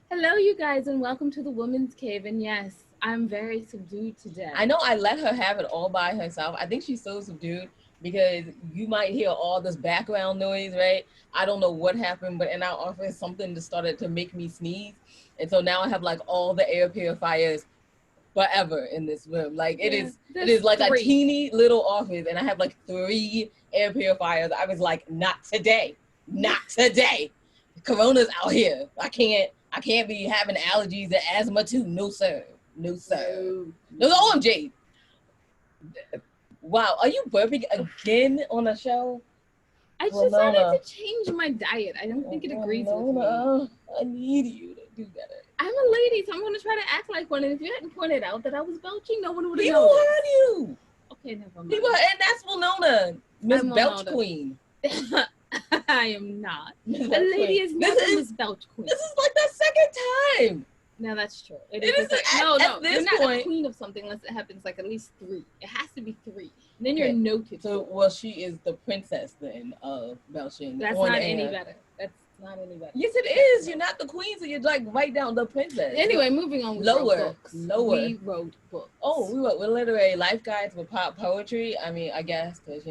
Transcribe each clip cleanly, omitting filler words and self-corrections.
Hello, you guys, and welcome to the Woman's Cave. And yes, I'm very subdued today. I know I let her have it all by herself. I think she's so subdued because you might hear all this background noise, right? I don't know what happened, but in our office, something just started to make me sneeze. And so now I have like all the air purifiers forever in this room. Like Yeah, it there's is like a three. teeny little office, and I have like 3 air purifiers. I was like, not today, not today. Corona's out here. I can't be having allergies and asthma too. No sir, no sir. No OMG. Wow, are you burping again on the show? I decided Ramona, to change my diet. I don't think it agrees with me. Ramona, I need you to do better. I'm a lady, so I'm going to try to act like one. And if you hadn't pointed out that I was belching, no one would have People noticed. heard you. Okay, never mind. People, and that's Winona, Miss I'm Belch Winona. Queen. I am not. Miss A Belch lady Queen. is never Miss Belch Queen. This is like the second time. No, that's true. It is no, at this you're not point. a queen of something unless it happens like at least 3. It has to be 3. And then you're noted. So, well, she is the princess then of belching. That's on not air. any better. That's not any better. Yes, it is. You're not the queen, so you're like right down the princess. Anyway, moving on. We Lower. wrote books. Lower. We wrote books. Oh, we're literary life guides with pop poetry. I mean, I guess because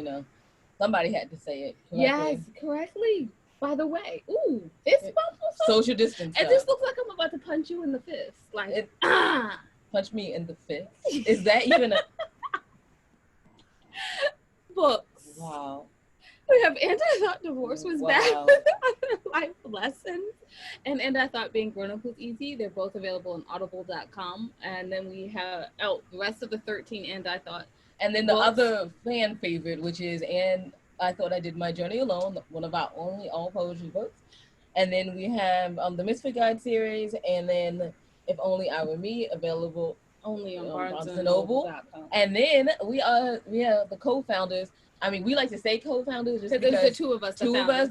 somebody had to say it correctly. Yes, correctly. By the way, ooh, this social distance. And this looks like I'm about to punch you in the fist. Like, punch me in the fist. Is that even a books? Wow. We have And I Thought Divorce Was Bad with Other Life Lessons. And I Thought Being Grown Up Was Easy. They're both available on audible.com. And then we have the rest of the 13 And I Thought. And then the other fan favorite, which is And I Thought I Did My Journey Alone, one of our only all poetry books. And then we have the Misfit Guide series, and then If Only I Were Me, available only on Barnes and Noble. And then we are the co-founders. I mean, we like to say co-founders just because there's the two of us,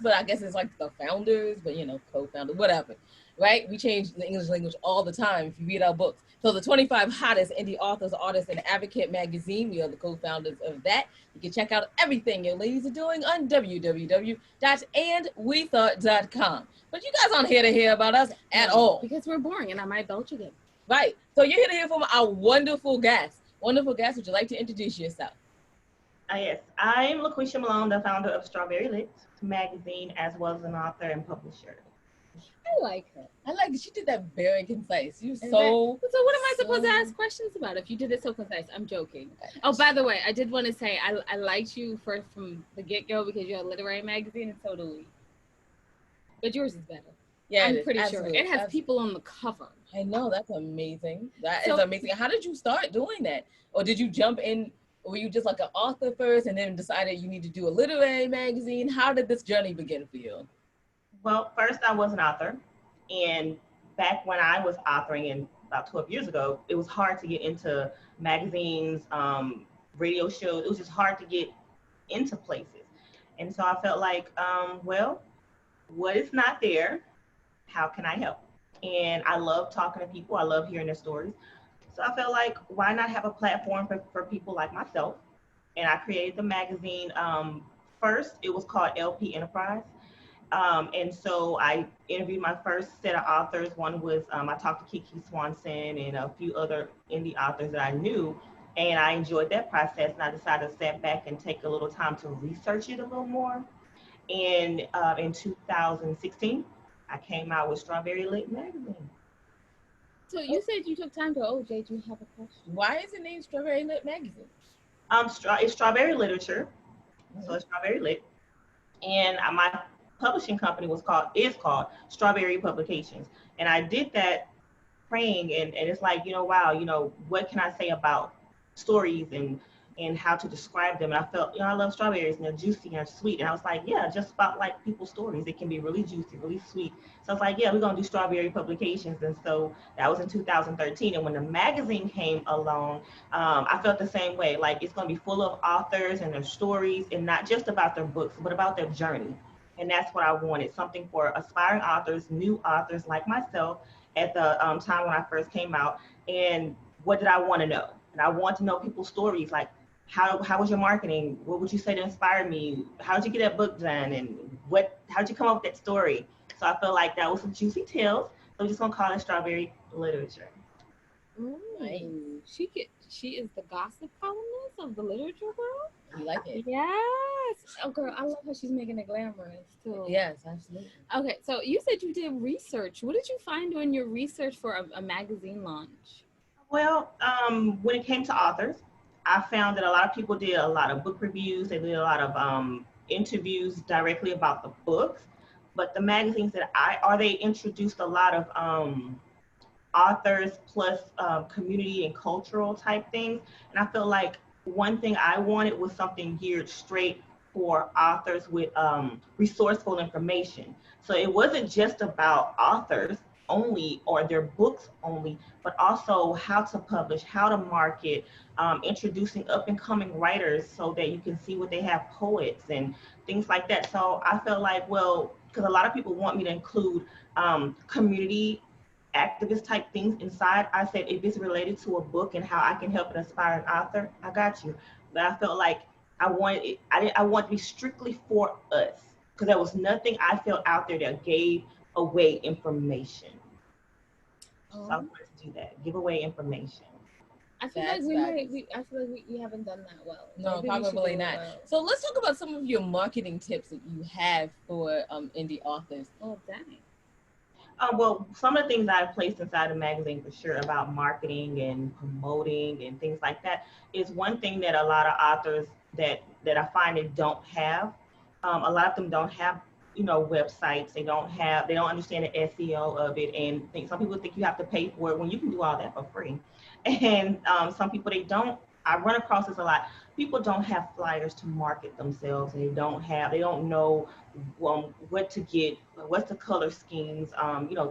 but I guess it's like the founders, but co-founders, whatever, right? We change the English language all the time if you read our books. So the 25 hottest indie authors, artists, and advocate magazine, we are the co-founders of that. You can check out everything your ladies are doing on www.andwethought.com. But you guys aren't here to hear about us at all. Because we're boring and I might belch again. Right. So you're here to hear from our wonderful guests. Wonderful guests, would you like to introduce yourself? Yes, I'm LaQuisha Malone, the founder of Strawberry Lit magazine, as well as an author and publisher. I like her. I like it. She did that very concise. So what am I supposed to ask questions about if you did it so concise? I'm joking. Oh, by the way, I did want to say I liked you from the get-go because you're a literary magazine, and so do we. But yours is better. Yeah, I'm pretty sure. It has people on the cover. I know, that's amazing. That is amazing. How did you start doing that? Or did you jump in? Were you just like an author first and then decided you need to do a literary magazine? How did this journey begin for you? Well, first I was an author. And back when I was authoring about 12 years ago, it was hard to get into magazines, radio shows. It was just hard to get into places. And so I felt like, well, what is not there? How can I help? And I love talking to people. I love hearing their stories. So I felt like, why not have a platform for people like myself? And I created the magazine. First, it was called LP Enterprise. And so I interviewed my first set of authors. One was, I talked to Kiki Swanson and a few other indie authors that I knew. And I enjoyed that process. And I decided to step back and take a little time to research it a little more. And in 2016, I came out with Strawberry Lit magazine. So you said you took time to, Jay, do you have a question? Why is it named Strawberry Lit magazine? It's Strawberry Literature, so it's Strawberry Lit. And my publishing company is called Strawberry Publications. And I did that praying, and it's like, wow, what can I say about stories and how to describe them. And I felt, I love strawberries and they're juicy and they're sweet. And I was like, yeah, just about like people's stories. It can be really juicy, really sweet. So I was like, yeah, we're going to do Strawberry Publications. And so that was in 2013. And when the magazine came along, I felt the same way. Like, it's going to be full of authors and their stories, and not just about their books, but about their journey. And that's what I wanted, something for aspiring authors, new authors like myself at the time when I first came out. And what did I want to know? And I want to know people's stories, like, how was your marketing? What would you say to inspire me? How did you get that book done? And how did you come up with that story? So I felt like that was some juicy tales So we're just gonna call it Strawberry Literature. Ooh, Nice. she is the gossip columnist of the literature world. You like it? Yes. Oh, girl, I love how she's making it glamorous too. Yes, absolutely. Okay, so you said you did research. What did you find doing your research for a magazine launch? Well, when it came to authors, I found that a lot of people did a lot of book reviews. They did a lot of interviews directly about the books. But the magazines that they introduced a lot of authors plus community and cultural type things. And I feel like one thing I wanted was something geared straight for authors with resourceful information. So it wasn't just about authors only or their books only, but also how to publish, how to market, introducing up and coming writers so that you can see what they have, poets and things like that. So I felt like, well, because a lot of people want me to include community activist type things inside. I said, if it's related to a book and how I can help an aspiring author, I got you. But I felt like I wanted it, I want to be strictly for us because there was nothing I felt out there that gave away information. So I wanted to do that, give away information. I feel like we haven't done that well. No, Maybe we should probably do it not. well. So let's talk about some of your marketing tips that you have for indie authors. Oh, dang. Well, some of the things I've placed inside the magazine for sure about marketing and promoting and things like that is one thing that a lot of authors that I find they don't have. A lot of them don't have, websites. They don't understand the SEO of it, and some people think you have to pay for it when you can do all that for free. And some people they don't. I run across this a lot. People don't have flyers to market themselves, and they don't know what to get, what's the color schemes,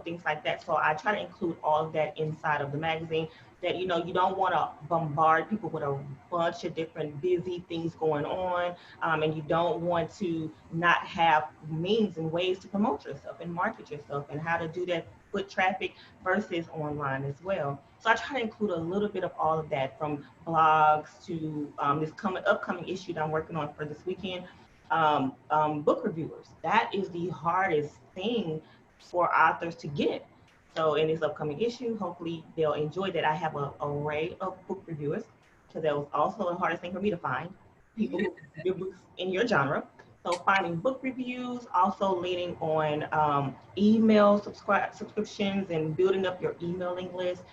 things like that. So I try to include all of that inside of the magazine that, you don't want to bombard people with a bunch of different busy things going on. And you don't want to not have means and ways to promote yourself and market yourself and how to do that foot traffic versus online as well. So I try to include a little bit of all of that from blogs to this upcoming issue that I'm working on for this weekend. Book reviewers. That is the hardest thing for authors to get. So in this upcoming issue, hopefully they'll enjoy that. I have an array of book reviewers because that was also the hardest thing for me to find people who review books in your genre. So finding book reviews, also leaning on email subscriptions and building up your emailing list,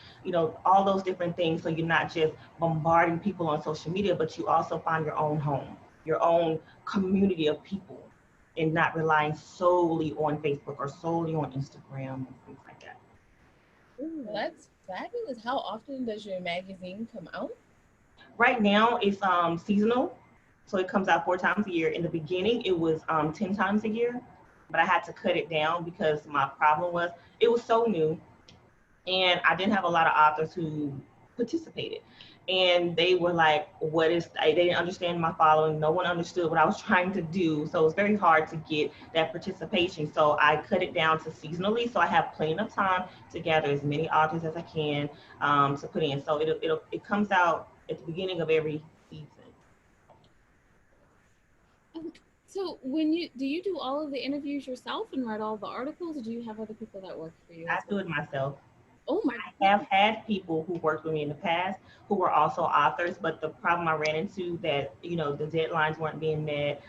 all those different things. So you're not just bombarding people on social media, but you also find your own home, your own community of people and not relying solely on Facebook or solely on Instagram and things like that. Ooh, that's fabulous. How often does your magazine come out? Right now it's seasonal. So it comes out 4 times a year. In the beginning, it was 10 times a year, but I had to cut it down because my problem was it was so new and I didn't have a lot of authors who participated. And they were like, they didn't understand my following. No one understood what I was trying to do. So it was very hard to get that participation. So I cut it down to seasonally. So I have plenty of time to gather as many authors as I can to put in. So it comes out at the beginning of every season. So do you do all of the interviews yourself and write all the articles, or do you have other people that work for you? I do it myself. Oh my! I have had people who worked with me in the past who were also authors, but the problem I ran into that the deadlines weren't being met.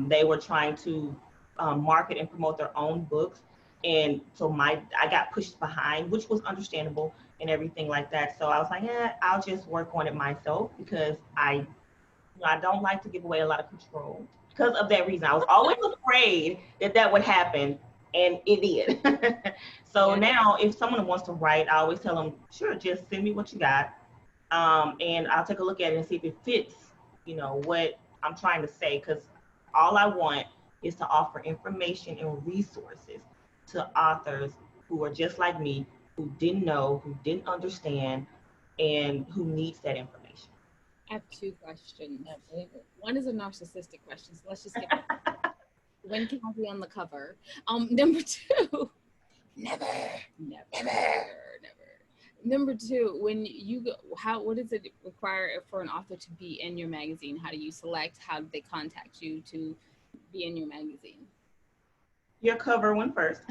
They were trying to market and promote their own books, and so I got pushed behind, which was understandable and everything like that. So I was like, I'll just work on it myself because I don't like to give away a lot of control. Because of that reason, I was always afraid that would happen, and it did. So now, if someone wants to write, I always tell them, sure, just send me what you got, and I'll take a look at it and see if it fits, what I'm trying to say. Because all I want is to offer information and resources to authors who are just like me, who didn't know, who didn't understand, and who needs that information. I have 2 questions. Absolutely. One is a narcissistic question, so let's just get that. When can I be on the cover? Number 2. Never. Number 2, when you go, what does it require for an author to be in your magazine? How do you select? How do they contact you to be in your magazine? your cover one first.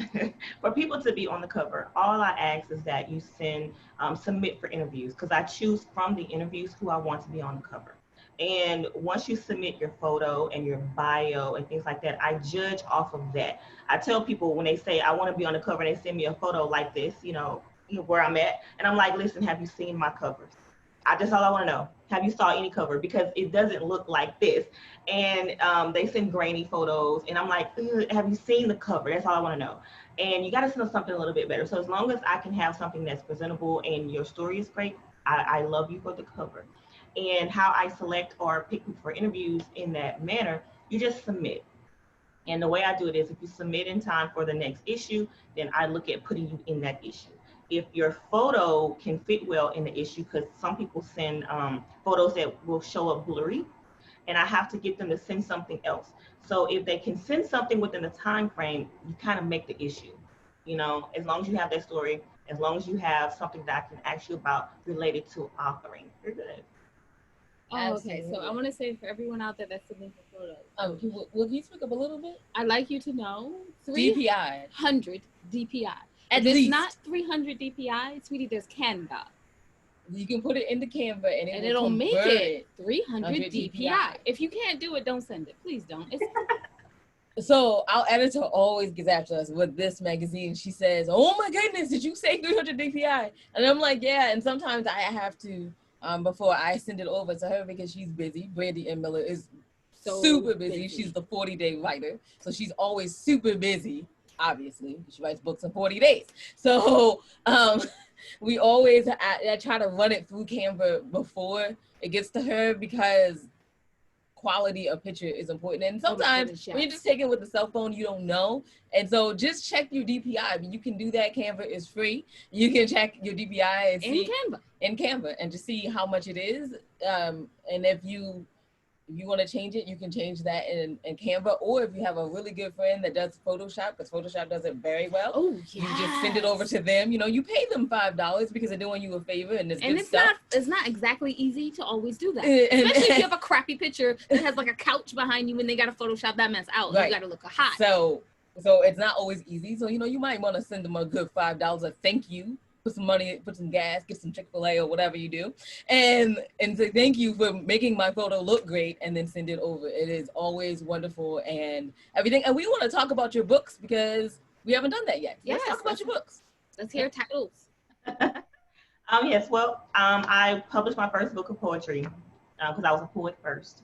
For people to be on the cover, all I ask is that you submit for interviews, because I choose from the interviews who I want to be on the cover. And once you submit your photo and your bio and things like that, I judge off of that. I tell people when they say I want to be on the cover and they send me a photo like this, where I'm at, and I'm like, listen, have you seen my covers? That's all I want to know. Have you saw any cover? Because it doesn't look like this. And they send grainy photos, and I'm like, have you seen the cover? That's all I want to know. And you got to send us something a little bit better. So as long as I can have something that's presentable and your story is great, I love you for the cover. And how I select or pick people for interviews in that manner, you just submit. And the way I do it is if you submit in time for the next issue, then I look at putting you in that issue. If your photo can fit well in the issue, because some people send photos that will show up blurry, and I have to get them to send something else. So if they can send something within the time frame, you kind of make the issue. As long as you have that story, as long as you have something that I can ask you about related to authoring, you're good. Oh, okay. So I want to say for everyone out there that's submitting for photos. Will you speak up a little bit? I'd like you to know DPI. 300 DPI. At if least. It's not 300 DPI, sweetie, there's Canva. You can put it into Canva and it'll make it 300 DPI. If you can't do it, don't send it. Please don't. So our editor always gets after us with this magazine. She says, "Oh my goodness, did you say 300 DPI?" And I'm like, "Yeah." And sometimes I have to, before I send it over to her, because she's busy. Brandy M. Miller is super busy. She's the 40-day writer, so she's always super busy. Obviously, she writes books in 40 days. So we always I try to run it through Canva before it gets to her, because quality of picture is important. And sometimes when you're just taking with the cell phone, you don't know. And so just check your DPI. I mean, you can do that. Canva is free. You can check your DPI and see in Canva and just see how much it is. And if you want to change it, you can change that in Canva. Or if you have a really good friend that does Photoshop, because Photoshop does it very well, you just send it over to them. You pay them $5 because they're doing you a favor, and it's not exactly easy to always do that. Especially if you have a crappy picture that has like a couch behind you and they got to Photoshop that mess out. Right. You got to look hot. So it's not always easy. So you might want to send them a good $5, a thank you. Put some money, put some gas, get some Chick-fil-A or whatever you do, and say thank you for making my photo look great, and then send it over. It is always wonderful and everything. And we want to talk about your books because we haven't done that yet. Let's talk about your books. Let's hear titles. Yes. Well, I published my first book of poetry because I was a poet first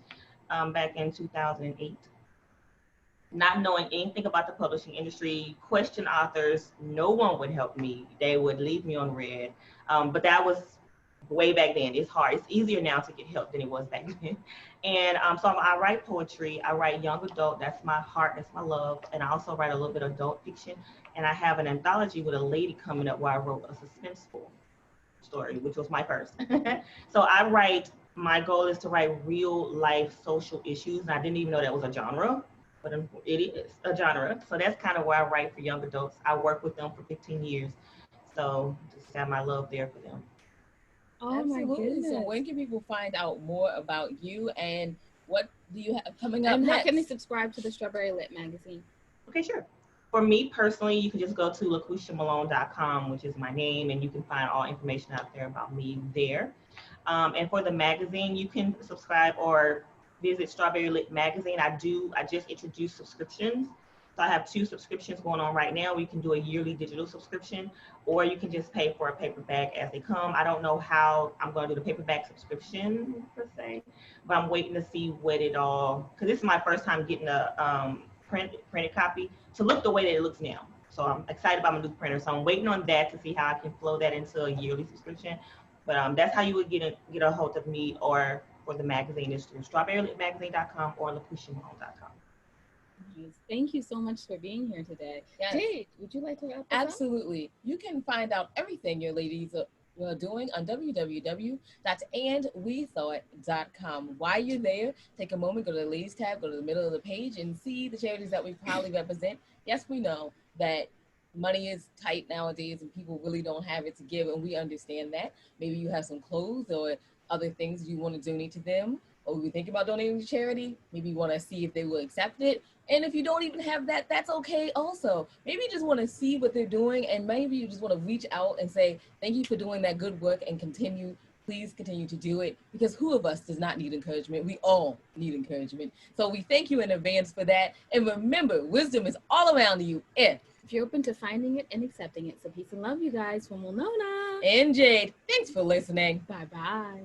back in 2008. Not knowing anything about the publishing industry, question authors, no one would help me. They would leave me on red. But that was way back then. It's hard. It's easier now to get help than it was back then. And so I write poetry. I write young adult. That's my heart. That's my love. And I also write a little bit of adult fiction. And I have an anthology with a lady coming up where I wrote a suspenseful story, which was my first. So my goal is to write real life social issues. And I didn't even know that was a genre. But it is a genre. So that's kind of where I write for young adults. I work with them for 15 years. So just have my love there for them. Oh, absolutely. My goodness. So when can people find out more about you, and what do you have coming up and next? How can they subscribe to the Strawberry Lit magazine? Okay, sure. For me personally, you can just go to LaQuishaMalone.com, which is my name, and you can find all information out there about me there. And for the magazine, you can subscribe or visit Strawberry Lit magazine. I just introduced subscriptions. So I have 2 subscriptions going on right now. You can do a yearly digital subscription, or you can just pay for a paperback as they come. I don't know how I'm going to do the paperback subscription per se, but I'm waiting to see what it all, because this is my first time getting a printed copy to look the way that it looks now. So I'm excited about my new printer. So I'm waiting on that to see how I can flow that into a yearly subscription. But that's how you would get a hold of me, or for the magazine is through strawberrylitmagazine.com or LaQuishaMalone.com. Thank you so much for being here today. Yes. Jade, would you like to wrap this Absolutely. Up? You can find out everything your ladies are doing on www.andwethought.com. While you're there, take a moment, go to the ladies tab, go to the middle of the page, and see the charities that we proudly represent. Yes, we know that money is tight nowadays and people really don't have it to give, and we understand that. Maybe you have some clothes or other things you want to donate to them. or you're thinking about donating to charity, maybe you want to see if they will accept it. And if you don't even have that, that's okay also. Maybe you just want to see what they're doing, and maybe you just want to reach out and say, thank you for doing that good work, and please continue to do it, because who of us does not need encouragement? We all need encouragement. So we thank you in advance for that. And remember, wisdom is all around you if you're open to finding it and accepting it. So peace and love, you guys, from Winona and Jade. Thanks for listening. Bye-bye.